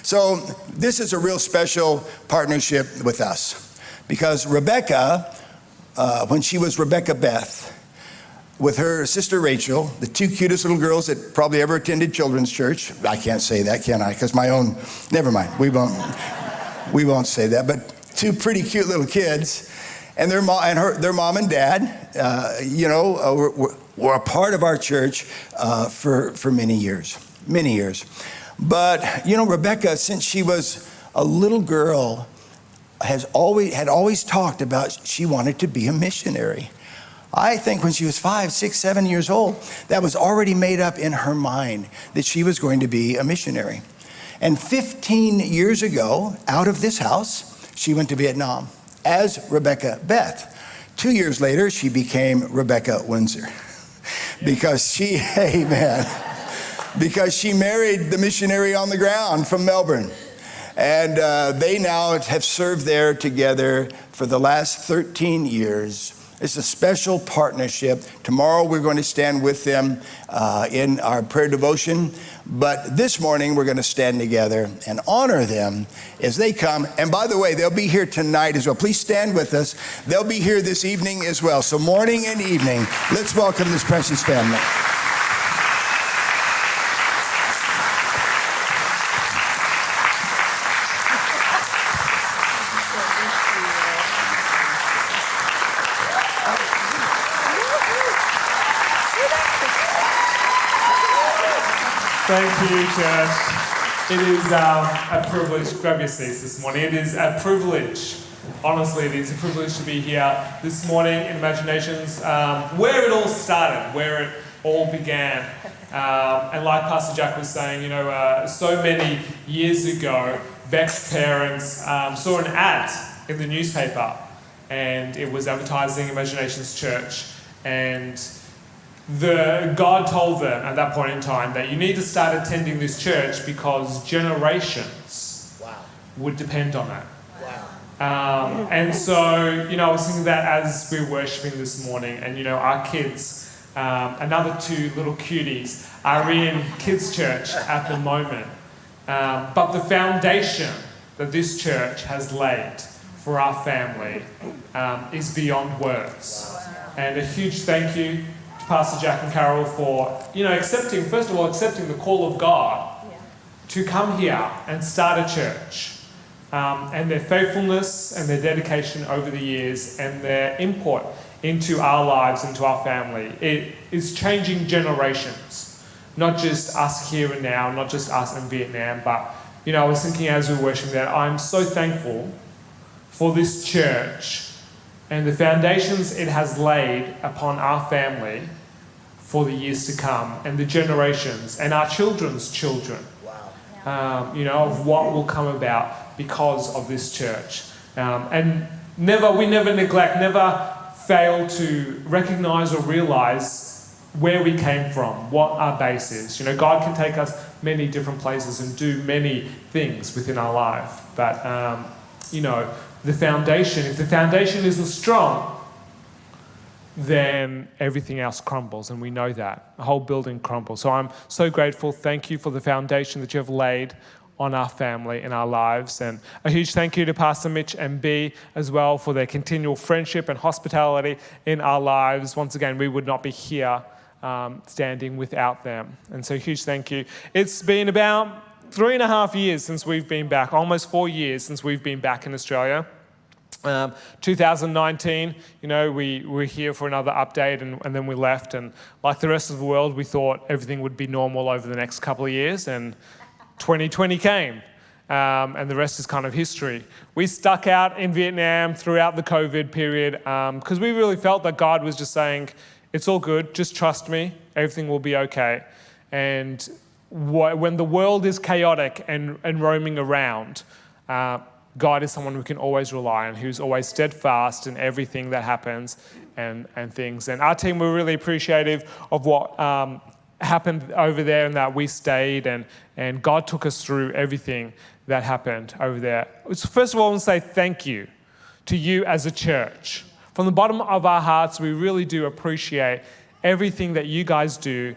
So this is a real special partnership with us because Rebecca, when she was Rebecca Beth, with her sister Rachel, the two cutest little girls that probably ever attended children's church. I can't say that, can I? Because my own, never mind, we won't say that, but two pretty cute little kids. And their mom and dad, were a part of our church for many years. But, Rebecca, since she was a little girl, had always talked about she wanted to be a missionary. I think when she was 5, 6, 7 years old, that was already made up in her mind that she was going to be a missionary. And 15 years ago, out of this house, she went to Vietnam as Rebecca Beth. 2 years later, she became Rebecca Windsor because she married the missionary on the ground from Melbourne. And they now have served there together for the last 13 years. It's a special partnership. Tomorrow we're going to stand with them in our prayer devotion. But this morning we're going to stand together and honor them as they come. And by the way, they'll be here tonight as well. Please stand with us. They'll be here this evening as well. So morning and evening, let's welcome this precious family. Thank you, church. It is a privilege. Grab your seats this morning. It is a privilege. Honestly, it is a privilege to be here this morning in Imaginations, where it all started, where it all began. And like Pastor Jack was saying, so many years ago, Beck's parents saw an ad in the newspaper, and it was advertising Imaginations Church. And God told them at that point in time that you need to start attending this church because generations would depend on it. And so, I was thinking that as we were worshiping this morning, and our kids, another two little cuties, are in kids' church at the moment. But the foundation that this church has laid for our family is beyond words. And a huge thank you to Pastor Jack and Carol for, accepting the call of God to come here and start a church. And their faithfulness and their dedication over the years and their input into our lives, into our family. It is changing generations, not just us here and now, not just us in Vietnam, but, I was thinking as we were worshiping that I'm so thankful for this church and the foundations it has laid upon our family for the years to come, and the generations, and our children's children, of what will come about because of this church. And we never neglect, never fail to recognize or realize where we came from, what our base is. God can take us many different places and do many things within our life. But, the foundation, if the foundation isn't strong, then everything else crumbles, and we know that. The whole building crumbles. So I'm so grateful. Thank you for the foundation that you have laid on our family and our lives. And a huge thank you to Pastor Mitch and B as well for their continual friendship and hospitality in our lives. Once again, we would not be here standing without them. And so huge thank you. It's been about 3.5 years since we've been back, almost 4 years since we've been back in Australia. 2019, we were here for another update and then we left. And like the rest of the world, we thought everything would be normal over the next couple of years. And 2020 came, and the rest is kind of history. We stuck out in Vietnam throughout the COVID period because we really felt that God was just saying, it's all good, just trust me, everything will be okay. And when the world is chaotic and roaming around, God is someone we can always rely on, who's always steadfast in everything that happens and things. And our team were really appreciative of what happened over there, and that we stayed and God took us through everything that happened over there. So first of all, I want to say thank you to you as a church. From the bottom of our hearts, we really do appreciate everything that you guys do,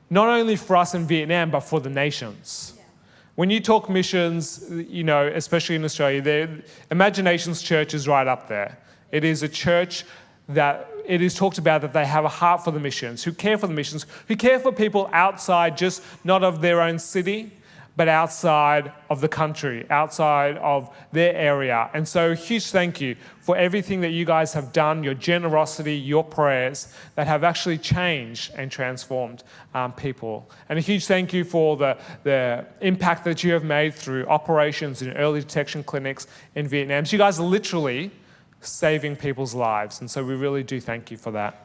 not only for us in Vietnam, but for the nations. When you talk missions, especially in Australia, Imaginations Church is right up there. It is a church that it is talked about that they have a heart for the missions, who care for the missions, who care for people outside, just not of their own city, but outside of the country, outside of their area. And so huge thank you for everything that you guys have done, your generosity, your prayers that have actually changed and transformed people. And a huge thank you for the impact that you have made through operations and early detection clinics in Vietnam. So you guys are literally saving people's lives. And so we really do thank you for that.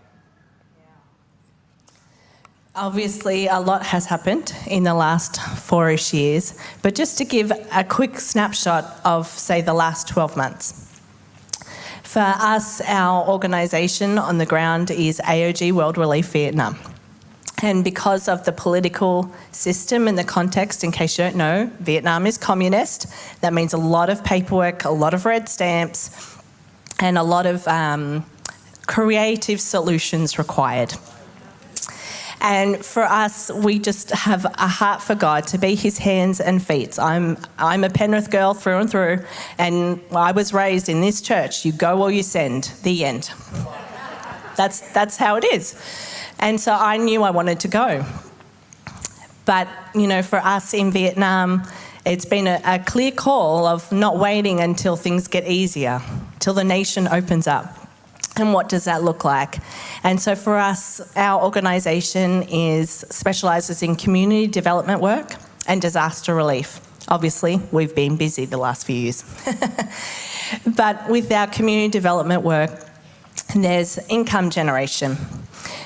Obviously, a lot has happened in the last 4-ish years, but just to give a quick snapshot of, say, the last 12 months. For us, our organisation on the ground is AOG World Relief Vietnam. And because of the political system and the context, in case you don't know, Vietnam is communist. That means a lot of paperwork, a lot of red stamps, and a lot of creative solutions required. And for us, we just have a heart for God, to be his hands and feet. I'm a Penrith girl through and through, and I was raised in this church. You go or you send, the end. That's how it is. And so I knew I wanted to go. But, for us in Vietnam, it's been a clear call of not waiting until things get easier, till the nation opens up. And what does that look like? And so for us, our organisation specialises in community development work and disaster relief. Obviously, we've been busy the last few years. But with our community development work, there's income generation.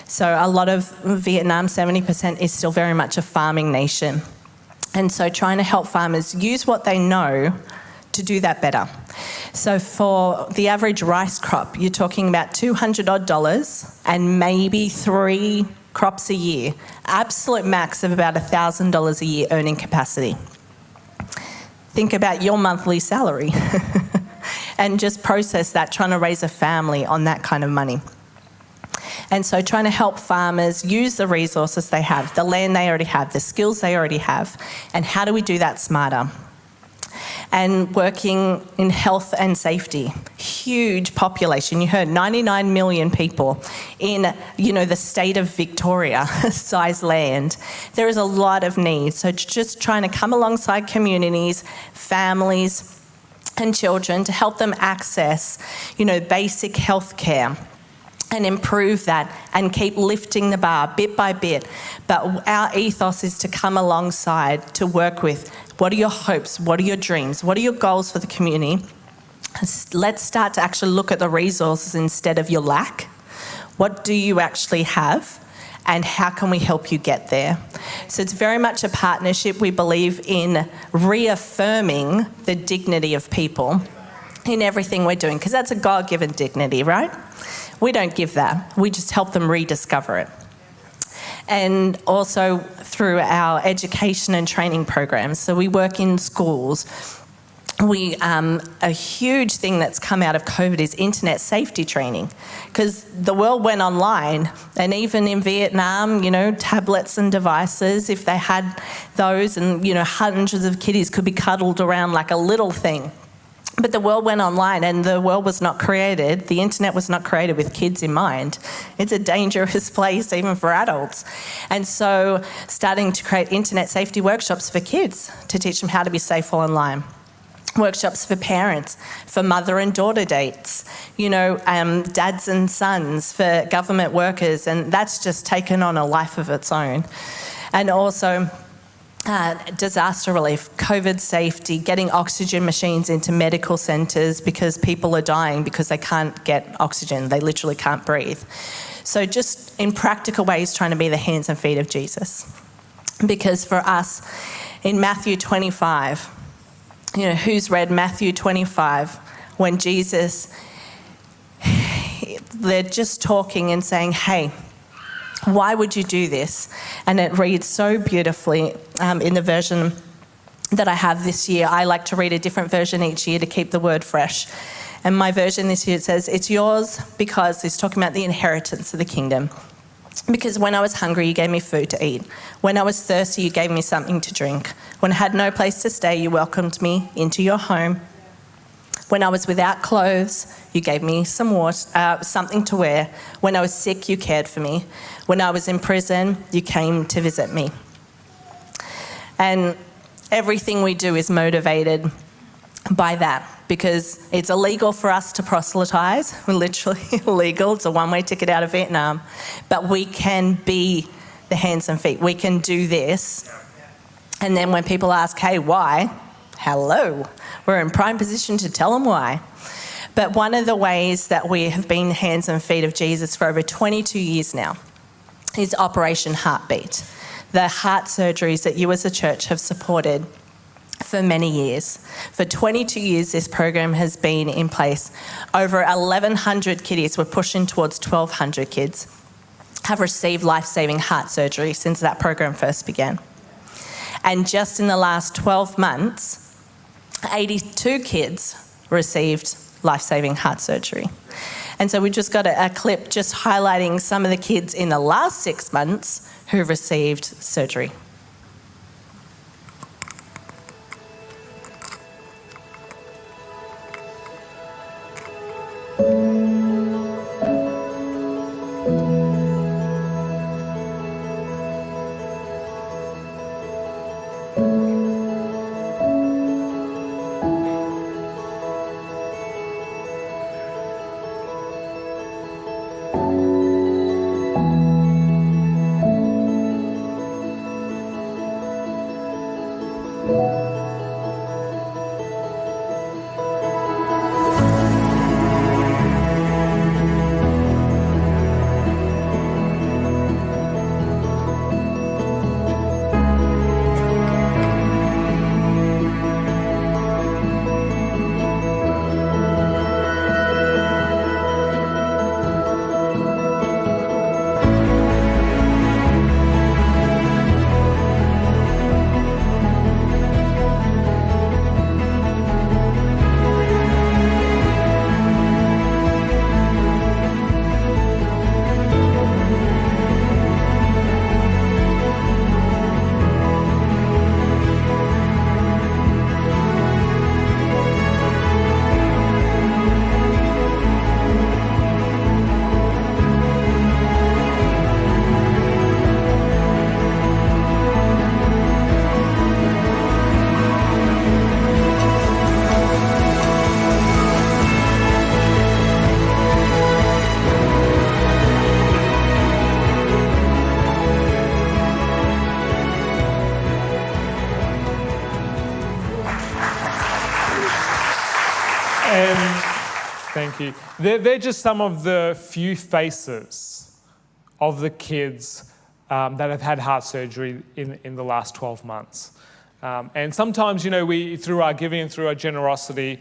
So a lot of Vietnam, 70% is still very much a farming nation. And so trying to help farmers use what they know to do that better. So for the average rice crop, you're talking about $200 odd and maybe 3 crops a year. Absolute max of about $1,000 a year earning capacity. Think about your monthly salary and just process that, trying to raise a family on that kind of money. And so trying to help farmers use the resources they have, the land they already have, the skills they already have, and how do we do that smarter? And working in health and safety. Huge population. You heard 99 million people in, the state of Victoria size land. There is a lot of need. So just trying to come alongside communities, families and children to help them access, basic health care and improve that and keep lifting the bar bit by bit. But our ethos is to come alongside to work with what are your hopes, what are your dreams, what are your goals for the community. Let's start to actually look at the resources instead of your lack. What do you actually have and how can we help you get there? So it's very much a partnership. We believe in reaffirming the dignity of people in everything we're doing, because that's a God-given dignity, right? We don't give that. We just help them rediscover it. And also through our education and training programs. So we work in schools. A huge thing that's come out of COVID is internet safety training, because the world went online, and even in Vietnam, tablets and devices, if they had those, and hundreds of kiddies could be cuddled around like a little thing. But the world went online, and the world was not created, the internet was not created with kids in mind. It's a dangerous place even for adults. And so starting to create internet safety workshops for kids to teach them how to be safe online. Workshops for parents, for mother and daughter dates, dads and sons, for government workers, and that's just taken on a life of its own. And also disaster relief, COVID safety, getting oxygen machines into medical centres because people are dying because they can't get oxygen. They literally can't breathe. So just in practical ways, trying to be the hands and feet of Jesus. Because for us, in Matthew 25, who's read Matthew 25 when Jesus, they're just talking and saying, hey, why would you do this? And it reads so beautifully in the version that I have this year. I like to read a different version each year to keep the word fresh. And my version this year, it says, it's yours because it's talking about the inheritance of the kingdom. Because when I was hungry, you gave me food to eat. When I was thirsty, you gave me something to drink. When I had no place to stay, you welcomed me into your home. When I was without clothes, you gave me some water, something to wear. When I was sick, you cared for me. When I was in prison, you came to visit me. And everything we do is motivated by that, because it's illegal for us to proselytise. We're literally illegal. It's a one-way ticket out of Vietnam. But we can be the hands and feet. We can do this. And then when people ask, hey, why? Hello. We're in prime position to tell them why. But one of the ways that we have been hands and feet of Jesus for over 22 years now is Operation Heartbeat, the heart surgeries that you as a church have supported for many years. For 22 years, this program has been in place. Over 1,100 kiddies, we're pushing towards 1,200 kids, have received life-saving heart surgery since that program first began. And just in the last 12 months, 82 kids received life-saving heart surgery. And so we just got a clip just highlighting some of the kids in the last 6 months who received surgery. Thank you. They're just some of the few faces of the kids that have had heart surgery in the last 12 months. And sometimes, we, through our giving and through our generosity,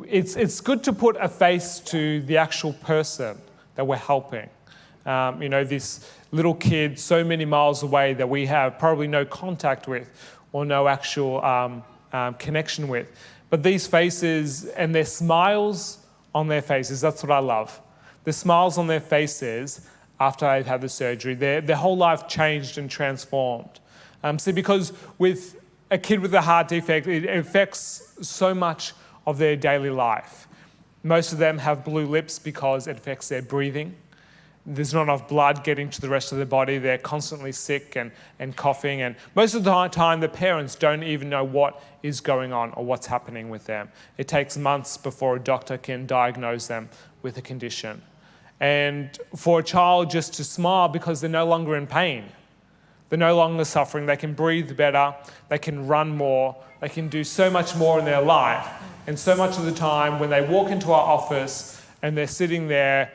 it's good to put a face to the actual person that we're helping. This little kid so many miles away that we have probably no contact with or no actual connection with. But these faces and their smiles on their faces, that's what I love. The smiles on their faces after they've had the surgery, their whole life changed and transformed. Because with a kid with a heart defect, it affects so much of their daily life. Most of them have blue lips because it affects their breathing. There's not enough blood getting to the rest of their body. They're constantly sick and coughing. And most of the time, the parents don't even know what is going on or what's happening with them. It takes months before a doctor can diagnose them with a condition. And for a child just to smile because they're no longer in pain, they're no longer suffering, they can breathe better, they can run more, they can do so much more in their life. And so much of the time when they walk into our office and they're sitting there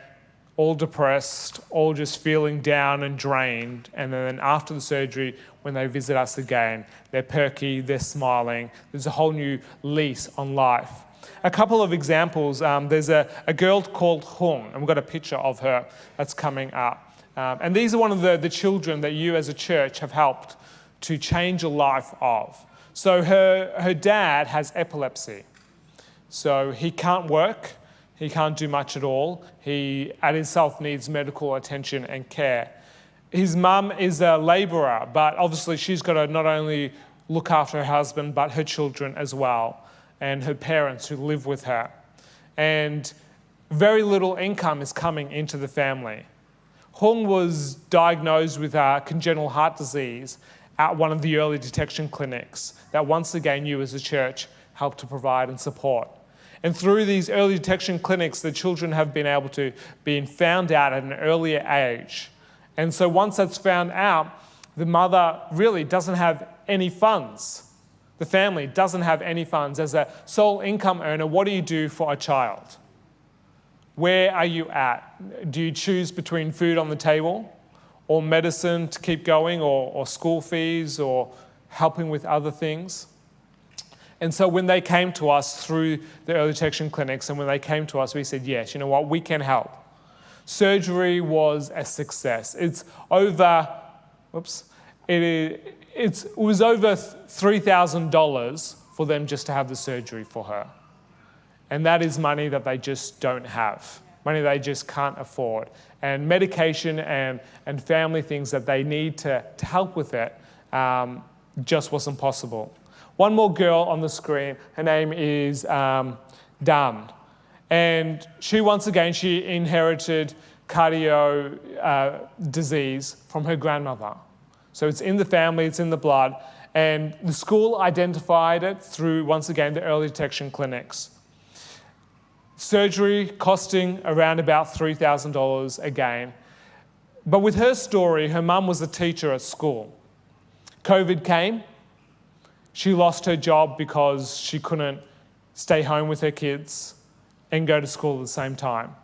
all depressed, all just feeling down and drained. And then after the surgery, when they visit us again, they're perky, they're smiling. There's a whole new lease on life. A couple of examples. There's a girl called Hung, and we've got a picture of her that's coming up. And these are one of the children that you as a church have helped to change a life of. So her dad has epilepsy. So he can't work. He can't do much at all. He, at himself, needs medical attention and care. His mum is a labourer, but obviously she's got to not only look after her husband, but her children as well, and her parents who live with her. And very little income is coming into the family. Hung was diagnosed with congenital heart disease at one of the early detection clinics that once again you as a church helped to provide and support. And through these early detection clinics, the children have been able to be found out at an earlier age. And so once that's found out, the mother really doesn't have any funds. The family doesn't have any funds. As a sole income earner, what do you do for a child? Where are you at? Do you choose between food on the table or medicine to keep going or school fees or helping with other things? And so when they came to us through the early detection clinics and when they came to us, we said, yes, you know what, we can help. Surgery was a success. It was over $3,000 for them just to have the surgery for her. And that is money that they just don't have, money they just can't afford. And medication and family things that they need to help with it just wasn't possible. One more girl on the screen, her name is Dan. And she, once again, she inherited cardio disease from her grandmother. So it's in the family, it's in the blood. And the school identified it through, once again, the early detection clinics. Surgery costing around about $3,000 again. But with her story, her mum was a teacher at school. COVID came. She lost her job because she couldn't stay home with her kids and go to school at the same time.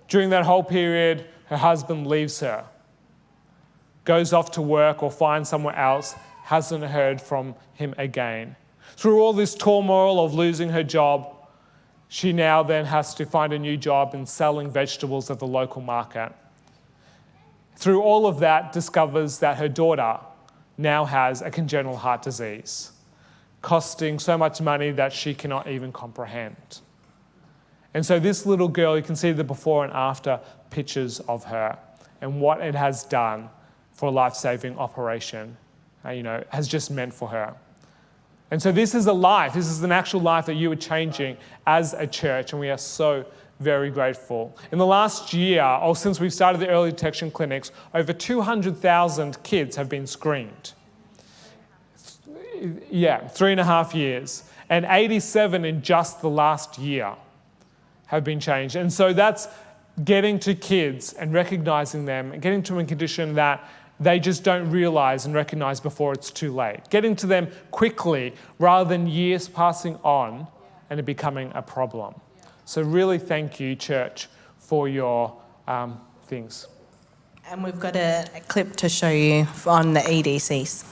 During that whole period, her husband leaves her, goes off to work or finds somewhere else, hasn't heard from him again. Through all this turmoil of losing her job, she now then has to find a new job in selling vegetables at the local market. Through all of that, discovers that her daughter now has a congenital heart disease, costing so much money that she cannot even comprehend. And so this little girl, you can see the before and after pictures of her and what it has done for a life-saving operation, has just meant for her. And so this is a life, this is an actual life that you are changing as a church, and we are so very grateful. In the last year, or since we've started the early detection clinics, over 200,000 kids have been screened. 3.5 years. And 87 in just the last year have been changed. And so that's getting to kids and recognizing them and getting to them in condition that they just don't realize and recognize before it's too late. Getting to them quickly rather than years passing on and it becoming a problem. So really thank you, church, for your things. And we've got a clip to show you on the EDCs.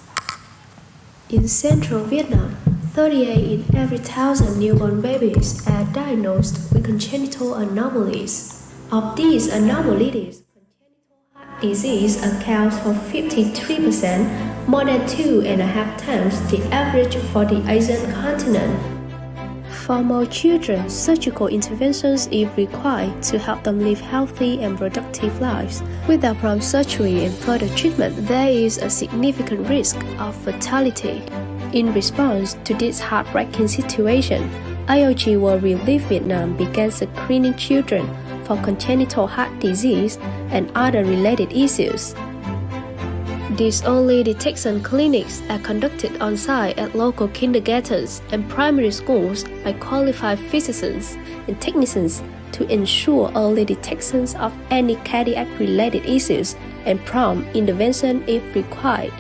In central Vietnam, 38 in every 1,000 newborn babies are diagnosed with congenital anomalies. Of these anomalies, congenital heart disease accounts for 53%, more than 2.5 times the average for the Asian continent. For more children, surgical interventions is required to help them live healthy and productive lives. Without prompt surgery and further treatment, there is a significant risk of fatality. In response to this heartbreaking situation, IOG World Relief Vietnam began screening children for congenital heart disease and other related issues. These early detection clinics are conducted on-site at local kindergartens and primary schools by qualified physicians and technicians to ensure early detections of any cardiac-related issues and prompt intervention if required.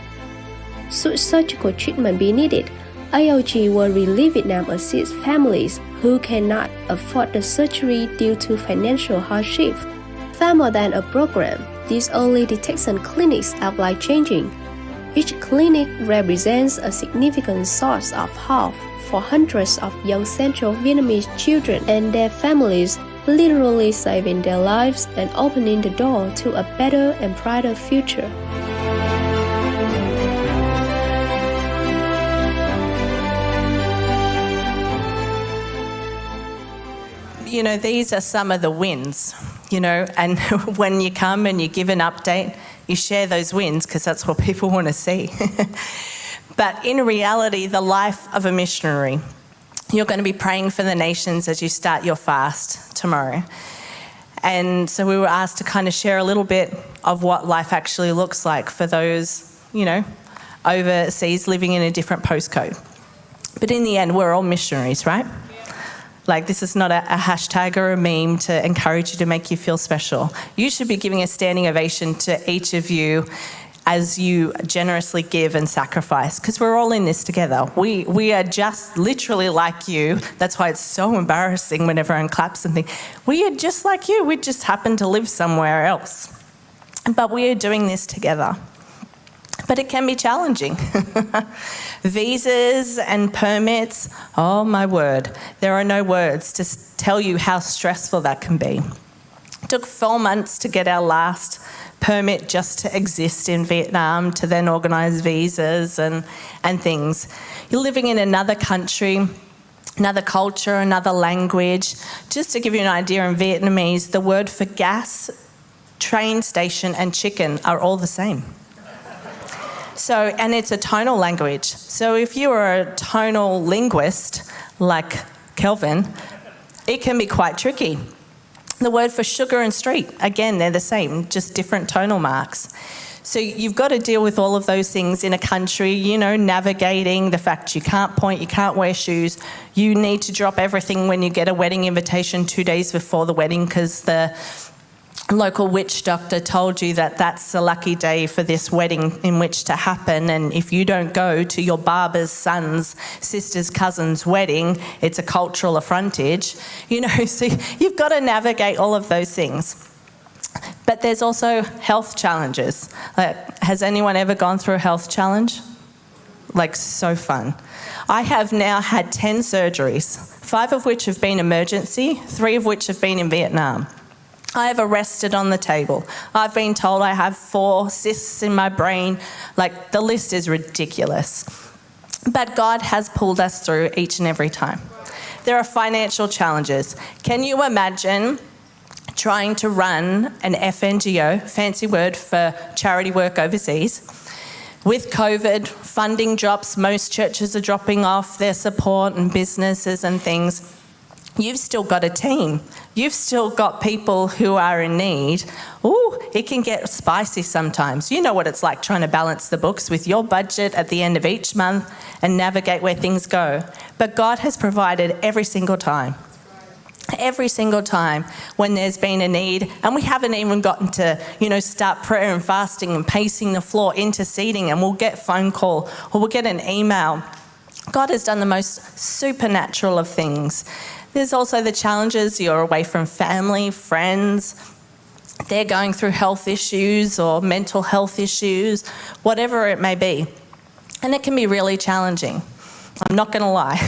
Should surgical treatment be needed, IOG World Relief Vietnam assists families who cannot afford the surgery due to financial hardship. Far more than a program, these early detection clinics are life-changing. Each clinic represents a significant source of hope for hundreds of young Central Vietnamese children and their families, literally saving their lives and opening the door to a better and brighter future. these are some of the wins, and when you come and you give an update, you share those wins because that's what people want to see. But in reality, the life of a missionary, you're going to be praying for the nations as you start your fast tomorrow. And so we were asked to kind of share a little bit of what life actually looks like for those, overseas living in a different postcode. But in the end, we're all missionaries, right? Like, this is not a hashtag or a meme to encourage you to make you feel special. You should be giving a standing ovation to each of you as you generously give and sacrifice, because we're all in this together. We are just literally like you. That's why it's so embarrassing when everyone claps and things. We are just like you. We just happen to live somewhere else. But we are doing this together. But it can be challenging. Visas and permits, oh my word, there are no words to tell you how stressful that can be. It took 4 months to get our last permit just to exist in Vietnam, to then organise visas and things. You're living in another country, another culture, another language. Just to give you an idea, in Vietnamese, the word for gas, train station and chicken are all the same. So, and it's a tonal language. So if you are a tonal linguist like Kelvin, it can be quite tricky. The word for sugar and street, again, they're the same, just different tonal marks. So you've got to deal with all of those things in a country, navigating the fact you can't point, you can't wear shoes. You need to drop everything when you get a wedding invitation 2 days before the wedding because the local witch doctor told you that that's a lucky day for this wedding in which to happen, and if you don't go to your barber's son's sister's cousin's wedding, it's a cultural affrontage. So you've got to navigate all of those things. But there's also health challenges. Has anyone ever gone through a health challenge? So fun. I have now had 10 surgeries, 5 of which have been emergency, 3 of which have been in Vietnam. I have arrested on the table. I've been told I have 4 cysts in my brain. The list is ridiculous. But God has pulled us through each and every time. There are financial challenges. Can you imagine trying to run an FNGO, fancy word for charity work overseas? With COVID, funding drops, most churches are dropping off their support and businesses and things. You've still got a team. You've still got people who are in need. Ooh, it can get spicy sometimes. You know what it's like trying to balance the books with your budget at the end of each month and navigate where things go. But God has provided every single time. Every single time when there's been a need, and we haven't even gotten to, start prayer and fasting and pacing the floor, interceding, and we'll get a phone call or we'll get an email. God has done the most supernatural of things. There's also the challenges. You're away from family, friends. They're going through health issues or mental health issues, whatever it may be. And it can be really challenging. I'm not going to lie.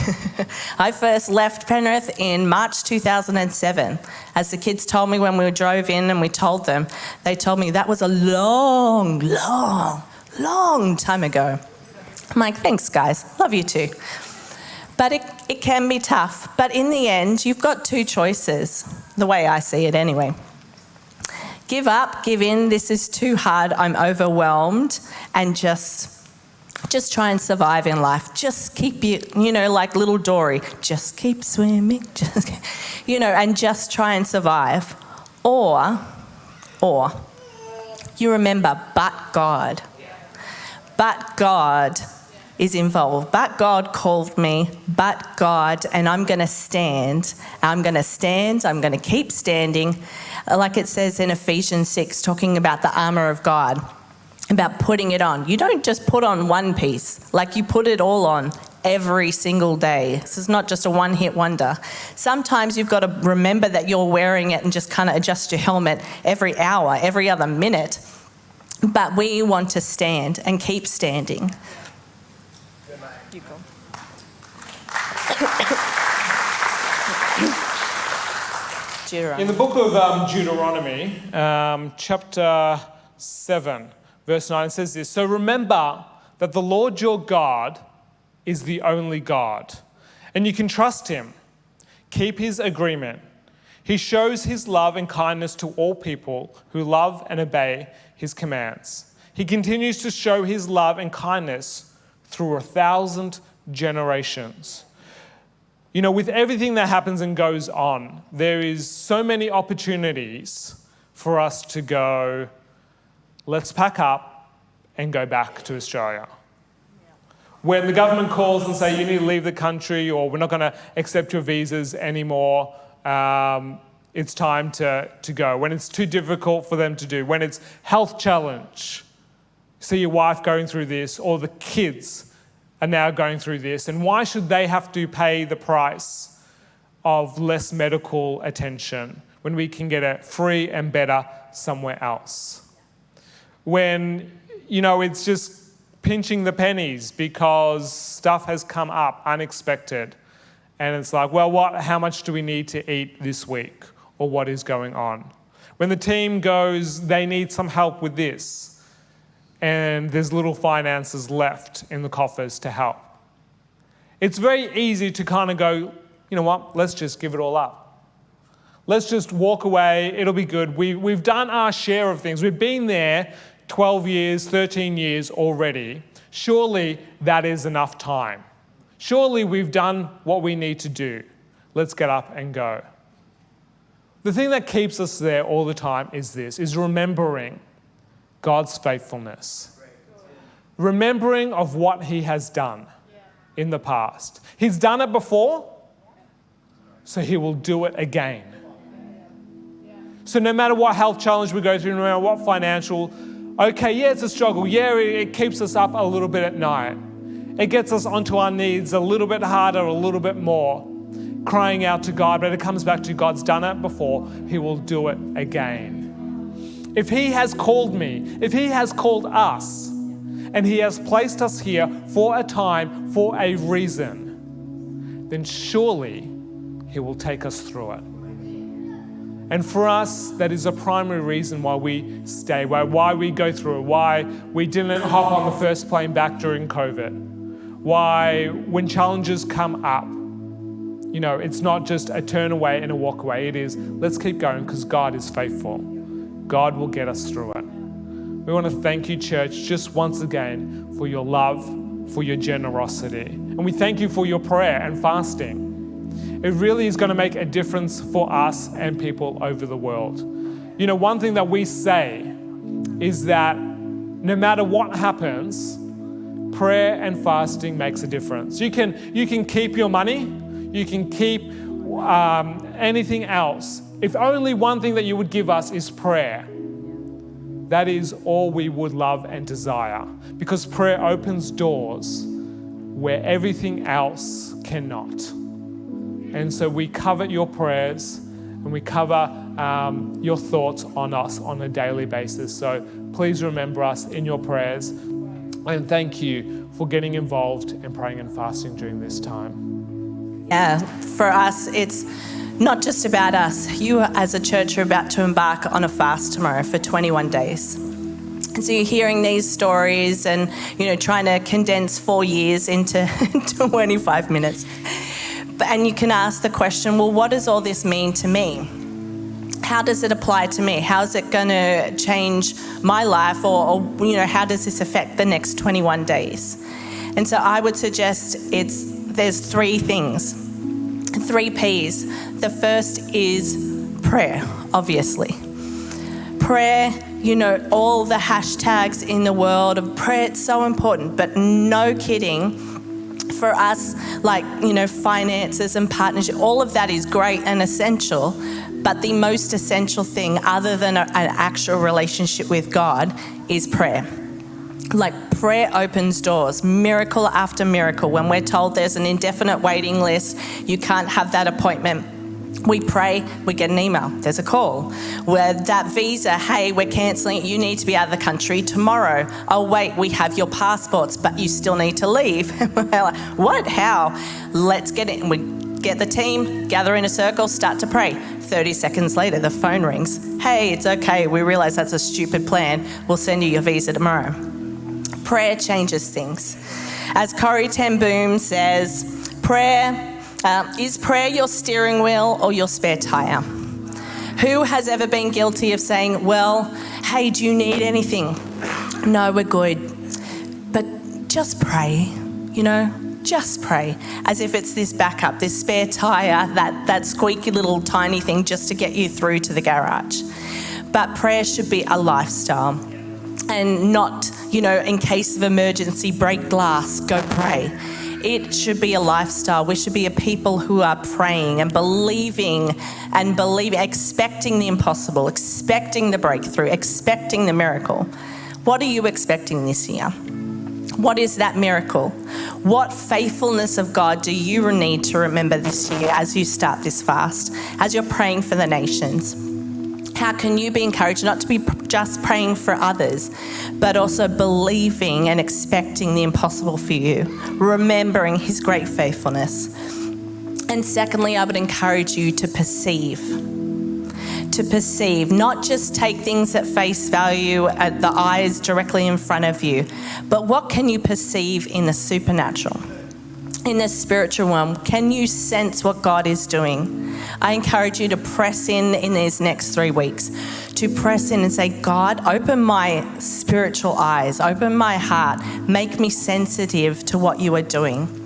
I first left Penrith in March 2007. As the kids told me when we drove in and we told them, they told me that was a long, long, long time ago. I'm like, thanks, guys. Love you too. But it can be tough. But in the end, you've got 2 choices, the way I see it anyway. Give up, give in, this is too hard, I'm overwhelmed, and just try and survive in life. Just keep like little Dory, just keep swimming, and just try and survive. Or you remember, but God. But God is involved. But God called me, but God, and I'm going to stand. I'm going to keep standing. Like it says in Ephesians 6, talking about the armour of God, about putting it on. You don't just put on one piece, you put it all on every single day. This is not just a one-hit wonder. Sometimes you've got to remember that you're wearing it and just kind of adjust your helmet every hour, every other minute. But we want to stand and keep standing. You go. In the book of Deuteronomy, chapter 7, verse 9, it says this: "So remember that the Lord your God is the only God, and you can trust him. Keep his agreement, He shows his love and kindness to all people who love and obey his commands. He continues to show his love and kindness through 1,000 generations. You know, with everything that happens and goes on, there is so many opportunities for us to go, let's pack up and go back to Australia. When the government calls and say you need to leave the country, or we're not going to accept your visas anymore, it's time to go. When it's too difficult for them to do, when it's health challenge, see your wife going through this, or the kids are now going through this, and why should they have to pay the price of less medical attention when we can get it free and better somewhere else? When, you know, it's just pinching the pennies because stuff has come up unexpected, and it's like, well, how much do we need to eat this week, or what is going on? When the team goes, they need some help with this, and there's little finances left in the coffers to help. It's very easy to kind of go, you know what, let's just give it all up. Let's just walk away, it'll be good. We've done our share of things. We've been there 12 years, 13 years already. Surely that is enough time. Surely we've done what we need to do. Let's get up and go. The thing that keeps us there all the time is remembering God's faithfulness. Remembering of what he has done in the past. He's done it before, so he will do it again. So no matter what health challenge we go through, no matter what financial, okay, yeah, it's a struggle. Yeah, it keeps us up a little bit at night. It gets us onto our knees a little bit harder, a little bit more, crying out to God, but it comes back to God's done it before, he will do it again. If he has called me, if he has called us, and he has placed us here for a time, for a reason, then surely he will take us through it. And for us, that is a primary reason why we stay, why we go through it, why we didn't hop on the first plane back during COVID, why when challenges come up, you know, it's not just a turn away and a walk away. It is, let's keep going because God is faithful. God will get us through it. We want to thank you, church, just once again for your love, for your generosity. And we thank you for your prayer and fasting. It really is going to make a difference for us and people over the world. You know, one thing that we say is that no matter what happens, prayer and fasting makes a difference. You can keep your money, you can keep anything else. If only one thing that you would give us is prayer, that is all we would love and desire, because prayer opens doors where everything else cannot. And so we covet your prayers and we cover your thoughts on us on a daily basis. So please remember us in your prayers, and thank you for getting involved in praying and fasting during this time. Yeah, for us, it's not just about us. You as a church are about to embark on a fast tomorrow for 21 days. And so you're hearing these stories and, you know, trying to condense 4 years into 25 minutes. And you can ask the question, well, what does all this mean to me? How does it apply to me? How is it going to change my life? Or, you know, how does this affect the next 21 days? And so I would suggest there's 3 things, 3 P's. The first is prayer, obviously. Prayer, you know, all the hashtags in the world of prayer, it's so important, but no kidding. For us, like, you know, finances and partnership, all of that is great and essential, but the most essential thing other than an actual relationship with God is prayer. Like, prayer opens doors, miracle after miracle. When we're told there's an indefinite waiting list, you can't have that appointment, we pray, we get an email, there's a call. Where that visa, hey, we're cancelling it, you need to be out of the country tomorrow. Oh wait, we have your passports, but you still need to leave. We're like, what, how? Let's get it. We get the team, gather in a circle, start to pray. 30 seconds later, the phone rings. Hey, it's okay, we realise that's a stupid plan. We'll send you your visa tomorrow. Prayer changes things. As Corrie ten Boom says, is prayer your steering wheel or your spare tyre? Who has ever been guilty of saying, well, hey, do you need anything? No, we're good. But just pray, just pray. As if it's this backup, this spare tyre, that squeaky little tiny thing just to get you through to the garage. But prayer should be a lifestyle and not, in case of emergency, break glass, go pray. It should be a lifestyle. We should be a people who are praying and believing, expecting the impossible, expecting the breakthrough, expecting the miracle. What are you expecting this year? What is that miracle? What faithfulness of God do you need to remember this year as you start this fast, as you're praying for the nations? How can you be encouraged not to be just praying for others, but also believing and expecting the impossible for you, remembering his great faithfulness? And secondly, I would encourage you to perceive, not just take things at face value, at the eyes directly in front of you, but what can you perceive in the supernatural? In the spiritual realm, can you sense what God is doing? I encourage you to press in these next 3 weeks, to press in and say, God, open my spiritual eyes, open my heart, make me sensitive to what you are doing.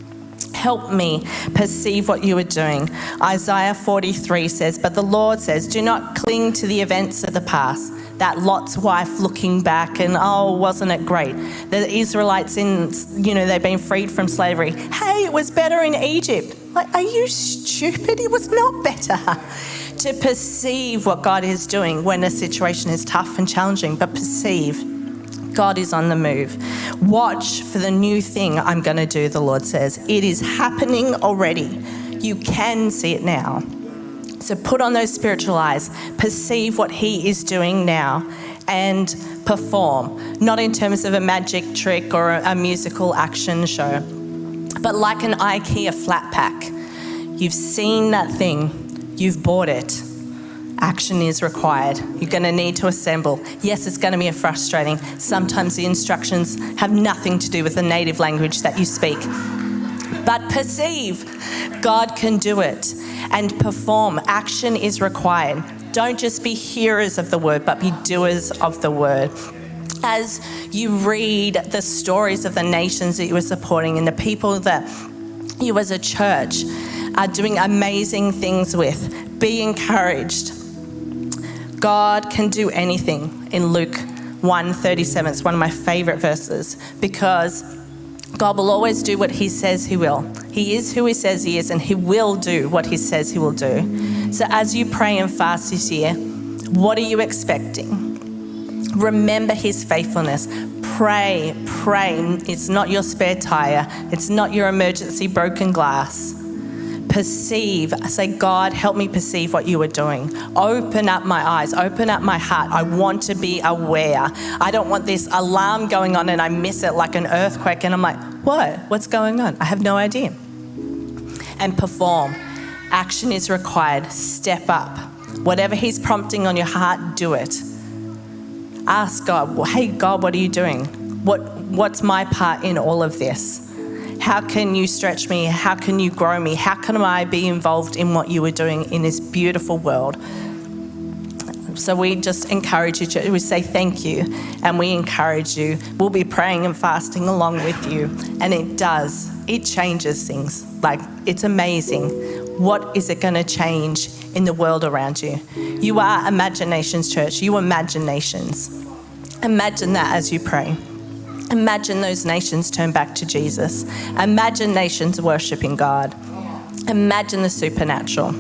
Help me perceive what you are doing. Isaiah 43 says, but the Lord says, do not cling to the events of the past. That Lot's wife looking back and, oh, wasn't it great? The Israelites they've been freed from slavery. Hey, it was better in Egypt. Like, are you stupid? It was not better. To perceive what God is doing when a situation is tough and challenging, but perceive God is on the move. Watch for the new thing I'm going to do, the Lord says. It is happening already. You can see it now. So put on those spiritual eyes, perceive what he is doing now and perform. Not in terms of a magic trick or a musical action show, but like an IKEA flat pack. You've seen that thing, you've bought it. Action is required. You're going to need to assemble. Yes, it's going to be frustrating. Sometimes the instructions have nothing to do with the native language that you speak. But perceive, God can do it. And perform. Action is required. Don't just be hearers of the word, but be doers of the word. As you read the stories of the nations that you are supporting and the people that you as a church are doing amazing things with, be encouraged. God can do anything in Luke 1:37. It's one of my favourite verses because God will always do what he says he will. He is who he says he is, and he will do what he says he will do. So as you pray and fast this year, what are you expecting? Remember his faithfulness. Pray. It's not your spare tyre. It's not your emergency broken glass. Perceive. Say, God, help me perceive what you are doing. Open up my eyes. Open up my heart. I want to be aware. I don't want this alarm going on and I miss it like an earthquake and I'm like, what? What's going on? I have no idea. And perform. Action is required. Step up. Whatever he's prompting on your heart, do it. Ask God, hey, God, what are you doing? What's my part in all of this? How can you stretch me? How can you grow me? How can I be involved in what you are doing in this beautiful world? So we just encourage you. We say thank you and we encourage you. We'll be praying and fasting along with you. And it changes things. Like, it's amazing. What is it going to change in the world around you? You are Imaginations Church. You imagine nations. Imagine that as you pray. Imagine those nations turn back to Jesus. Imagine nations worshipping God. Imagine the supernatural.